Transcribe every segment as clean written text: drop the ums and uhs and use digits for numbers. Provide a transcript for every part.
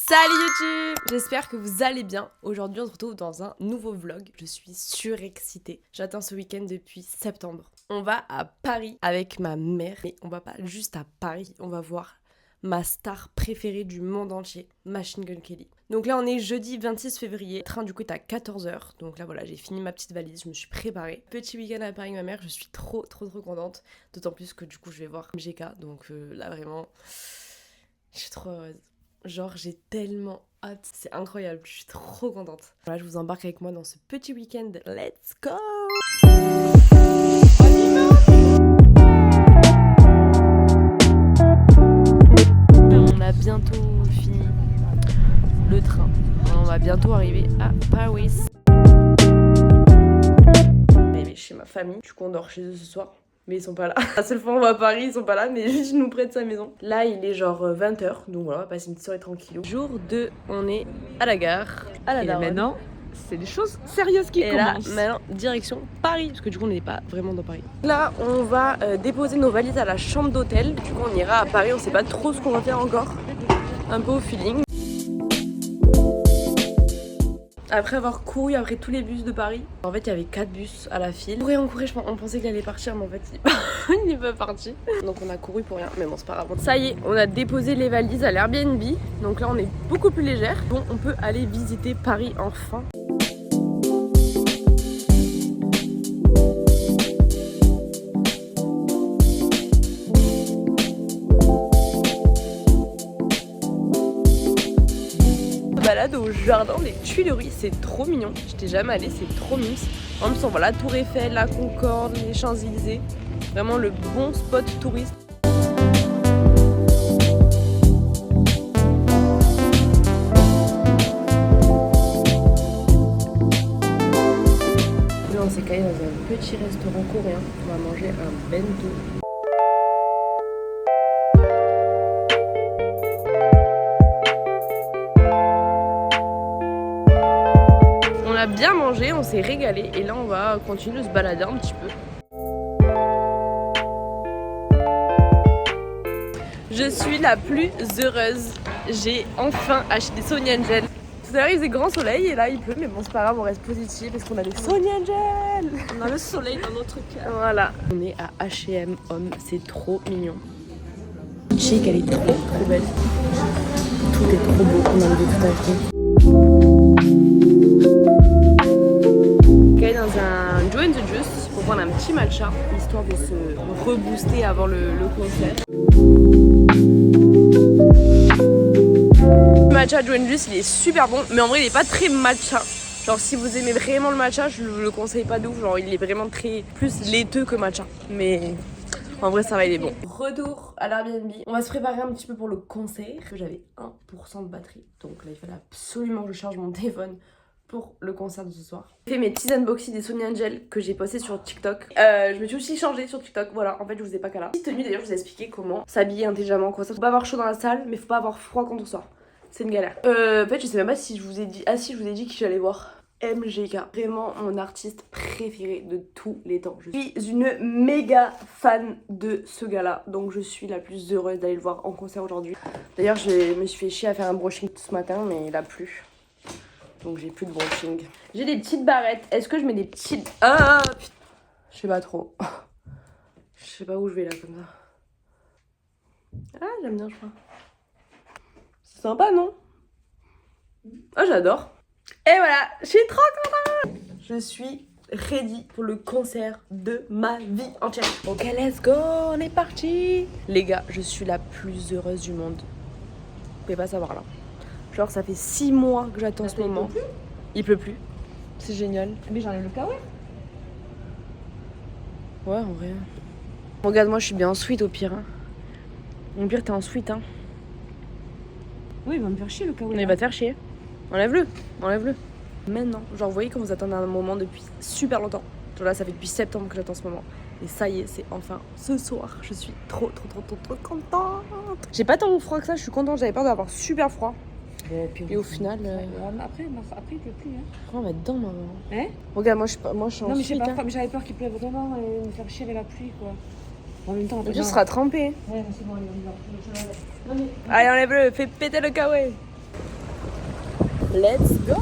Salut YouTube! J'espère que vous allez bien. Aujourd'hui on se retrouve dans un nouveau vlog. Je suis surexcitée. J'attends ce week-end depuis septembre. On va à Paris avec ma mère. Mais on va pas juste à Paris, on va voir ma star préférée du monde entier, Machine Gun Kelly. Donc là on est jeudi 26 février, le train du coup est à 14h. Donc là voilà, j'ai fini ma petite valise, je me suis préparée. Petit week-end à Paris avec ma mère, je suis trop contente. D'autant plus que du coup je vais voir MGK. Donc là vraiment, je suis trop heureuse. Genre j'ai tellement hâte, c'est incroyable, je suis trop contente. Voilà, je vous embarque avec moi dans ce petit week-end. Let's go! On a bientôt fini le train. On va bientôt arriver à Paris. Arrivé chez ma famille, du coup on dort chez eux ce soir. Mais ils sont pas là. La seule fois on va à Paris, ils sont pas là, mais juste nous près de sa maison. Là, il est genre 20h, donc voilà, on va passer une petite soirée tranquillou. Jour 2, on est à la gare, à la et daronne. maintenant, c'est des choses sérieuses qui commencent. Et là, maintenant, direction Paris, parce que du coup, on n'est pas vraiment dans Paris. Là, on va déposer nos valises à la chambre d'hôtel. Du coup, on ira à Paris, on sait pas trop ce qu'on va faire encore. Un peu au feeling. Après avoir couru après tous les bus de Paris, en fait il y avait 4 bus à la file. On courait, on pensait qu'il allait partir, mais en fait il n'est pas parti. Donc on a couru pour rien, mais bon c'est pas grave. Ça y est, on a déposé les valises à l'Airbnb. Donc là on est beaucoup plus légère. Bon, on peut aller visiter Paris enfin. Balade au jardin des Tuileries, c'est trop mignon. J'étais jamais allée, c'est trop mignon. En plus on voit la Tour Eiffel, la Concorde, les Champs-Élysées. Vraiment le bon spot touriste. Là on s'est calé dans un petit restaurant coréen. On va manger un bento. On a bien mangé, on s'est régalé et là on va continuer de se balader un petit peu. Je suis la plus heureuse. J'ai enfin acheté des Sony Angel. Tout à l'heure il faisait grand soleil et là il pleut, mais bon c'est pas grave, on reste positif parce qu'on a des Sony Angel. On a le soleil dans notre cœur. Voilà. On est à H&M Homme, c'est trop mignon. Chic, elle est trop belle. Tout est trop beau, on a envie de tout acheter. Dans un Joe & the Juice pour prendre un petit matcha histoire de se rebooster avant le concert. Le matcha Joe & Juice il est super bon, mais en vrai il est pas très matcha. Genre si vous aimez vraiment le matcha, je le conseille pas de ouf, genre il est vraiment très plus laiteux que matcha. Mais en vrai ça va, il est bon. Retour à l'Airbnb. On va se préparer un petit peu pour le concert. J'avais 1% de batterie, donc là il fallait absolument que je charge mon téléphone pour le concert de ce soir. J'ai fait mes petits unboxings des Sony Angel que j'ai posté sur TikTok. Je me suis aussi changée sur TikTok, voilà, en fait je vous ai pas qu'à là. Petite tenue d'ailleurs, je vous ai expliqué comment s'habiller intelligemment, quoi. Ça, faut pas avoir chaud dans la salle, mais faut pas avoir froid quand on sort. C'est une galère. En fait je sais même pas si je vous ai dit, si je vous ai dit que j'allais voir MGK. Vraiment mon artiste préféré de tous les temps. Je suis une méga fan de ce gars-là, donc je suis la plus heureuse d'aller le voir en concert aujourd'hui. D'ailleurs je me suis fait chier à faire un brushing ce matin, mais il a plu. Donc j'ai plus de brushing. J'ai des petites barrettes. Est-ce que je mets des petites... Ah putain. Je sais pas trop. Je sais pas où je vais là comme ça. Ah j'aime bien je crois. C'est sympa non? Ah j'adore. Et voilà, je suis trop contente. Je suis ready pour le concert de ma vie entière. Ok let's go, on est parti. Les gars, je suis la plus heureuse du monde. Vous pouvez pas savoir là. Genre ça fait 6 mois que j'attends ce moment. Il pleut plus. C'est génial. Mais j'enlève le kawaii. Ouais en vrai. Regarde moi je suis bien en suite au pire. Hein. Au pire t'es en suite hein. Oui il va me faire chier le kawaii. Mais il va te faire chier. Enlève-le. Enlève-le. Maintenant, genre vous voyez quand vous attendez un moment depuis super longtemps. Genre là ça fait depuis septembre que j'attends ce moment. Et ça y est, c'est enfin ce soir. Je suis trop contente. J'ai pas tant froid que ça, je suis contente. J'avais peur d'avoir super froid. Et au final... Après il pleut plus. Hein. On va être dedans maman. Hein? Regarde, moi je suis en Non mais suite. j'avais peur qu'il pleuve vraiment et me faire chier avec la pluie quoi. En même temps, Tu seras trempé. Ouais, c'est bon, il va. Allez, enlève-le, fais péter le kawaii. Let's go.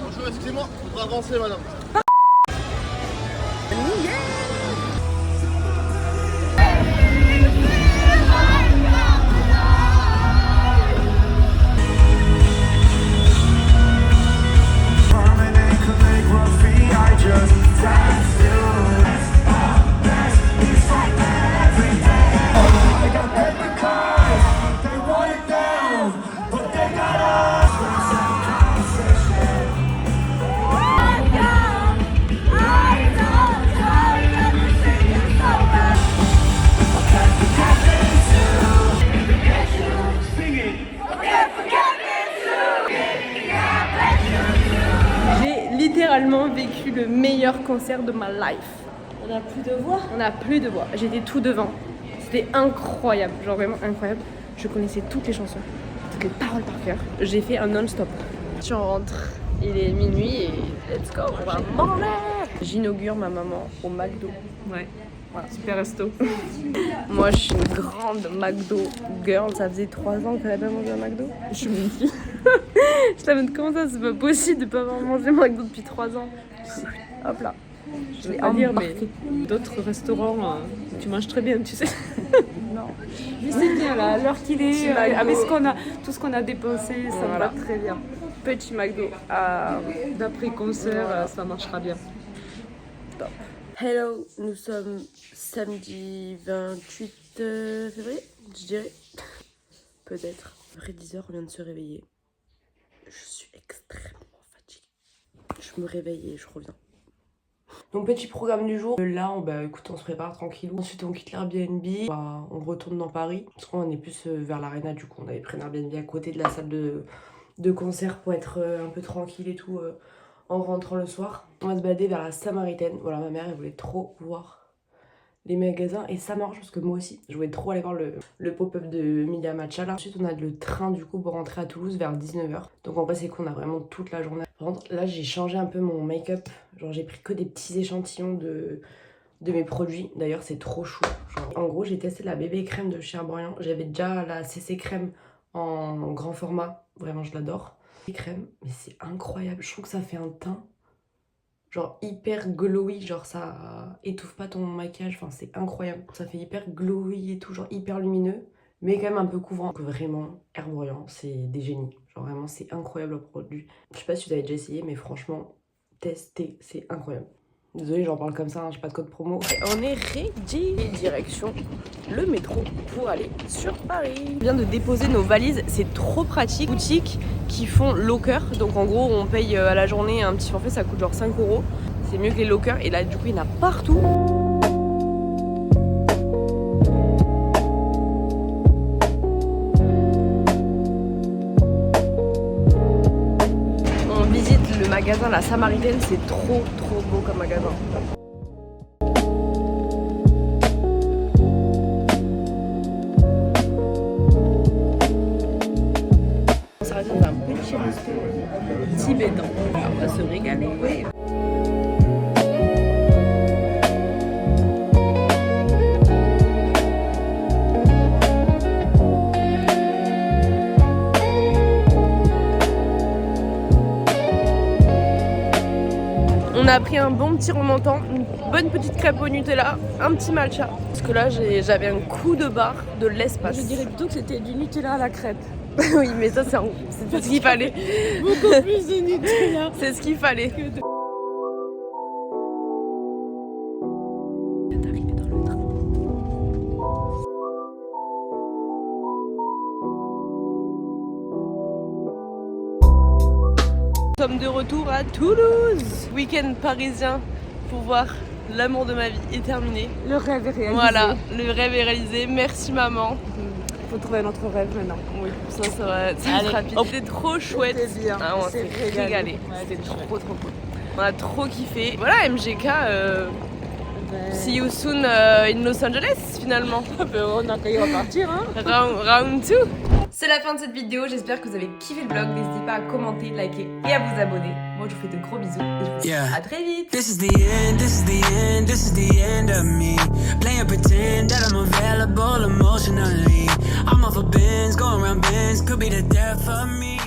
Bonjour, excusez-moi, on va avancer madame. J'ai littéralement vécu le meilleur concert de ma life. On a plus de voix. On n'a plus de voix. J'étais tout devant. C'était incroyable, genre vraiment incroyable. Je connaissais toutes les chansons, toutes les paroles par cœur. J'ai fait un non-stop. Je rentre, il est minuit et let's go, on va manger. J'inaugure ma maman au McDo. Ouais. Voilà. Super resto. Moi, je suis une grande McDo girl. Ça faisait 3 ans qu'elle n'avait pas mangé un McDo. Je suis une fille. Je t'amène comment ça, c'est pas possible de pas avoir mangé McDo depuis 3 ans. Hop là. Je vais pas dire, mais d'autres restaurants, tu manges très bien, tu sais. Non. Mais c'est bien là, à l'heure qu'il est, Petit McDo. avec tout ce qu'on a dépensé, ça me va très bien. Petit McDo. D'après concert, Voilà. ça marchera bien. Top. Hello, nous sommes samedi 28 février, je dirais. Peut-être. Après 10h, on vient de se réveiller. Je suis extrêmement fatiguée. Je me réveille et je reviens. Donc petit programme du jour. Là, écoute, on se prépare tranquillou. Ensuite, on quitte l'Airbnb. On retourne dans Paris. Parce qu'on est plus vers l'Arena du coup. On avait pris un Airbnb à côté de la salle de concert pour être un peu tranquille et tout en rentrant le soir. On va se balader vers la Samaritaine. Voilà, ma mère, elle voulait trop voir les magasins et ça marche parce que moi aussi je voulais trop aller voir le pop-up de Media Matcha là. Ensuite on a le train du coup pour rentrer à Toulouse vers 19h, donc en vrai c'est qu'on a vraiment toute la journée. Par contre là j'ai changé un peu mon make-up, genre j'ai pris que des petits échantillons de mes produits. D'ailleurs c'est trop chou, genre, en gros j'ai testé la bébé crème de chez Herborian. J'avais déjà la CC crème en grand format, vraiment je l'adore. Crème, mais c'est incroyable, je trouve que ça fait un teint genre hyper glowy, genre ça étouffe pas ton maquillage, enfin c'est incroyable. Ça fait hyper glowy et tout, genre hyper lumineux, mais quand même un peu couvrant. Donc vraiment, Herborian, c'est des génies. Genre vraiment, c'est incroyable le produit. Je sais pas si vous avez déjà essayé, mais franchement, testez, c'est incroyable. Désolée, j'en parle comme ça, hein, j'ai pas de code promo. Et on est ready. Direction le métro pour aller sur Paris. On vient de déposer nos valises, c'est trop pratique. Boutiques qui font locker, donc en gros on paye à la journée un petit forfait, ça coûte genre 5 €. C'est mieux que les lockers et là du coup il y en a partout. On visite le magasin La Samaritaine, c'est trop beau comme magasin. On s'arrête dans un petit resto tibétain. On va se régaler. On a pris un bon petit remontant, une bonne petite crêpe au Nutella, un petit matcha. Parce que là j'avais un coup de barre de l'espace. Je dirais plutôt que c'était du Nutella à la crêpe. Oui, mais ça c'est ce qu'il fallait. Beaucoup plus de Nutella. C'est ce qu'il fallait. D'arriver dans le train. Nous sommes de retour à Toulouse. Week-end parisien pour voir l'amour de ma vie est terminé. Le rêve est réalisé. Voilà, le rêve est réalisé. Merci maman. Il faut trouver notre rêve maintenant. Oui, ça sera rapide. C'était trop chouette. C'était bien. Ah, on s'est régalé. C'était trop cool. On a trop kiffé. Voilà, MGK. See you soon in Los Angeles finalement. On a qu'à y repartir, hein. Round 2. C'est la fin de cette vidéo, j'espère que vous avez kiffé le vlog. N'hésitez pas à commenter, liker et à vous abonner. Moi je vous fais de gros bisous et je vous dis à très vite. This is the end, this is the end, this is the end of me. Playing pretend that I'm available emotionally. I'm off of bins, going around bins, could be the death of me.